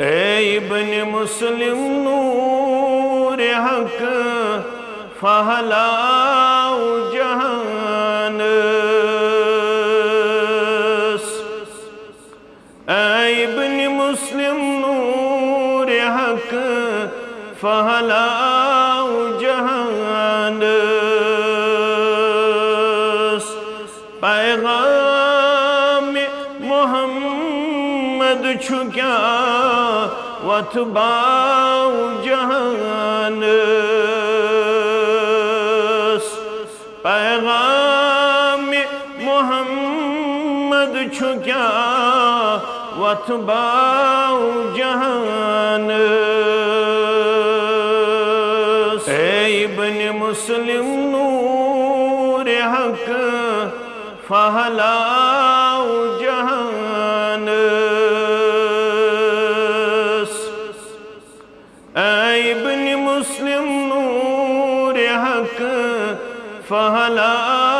ए इब्न मुस्लिम नूर हक फहलाओ जहान। ए इब्न मुस्लिम नूर हक फहलाओ जहान। पैगाम मोहम्मद छुक्या वतबाऊ जहान। पैगाम मोहम्मद छुक्या वतबाऊ जहान। ए इब्न मुस्लिम नूर हक फहलाओ जहान। ए इब्न मुस्लिम नूर हक फहलाओ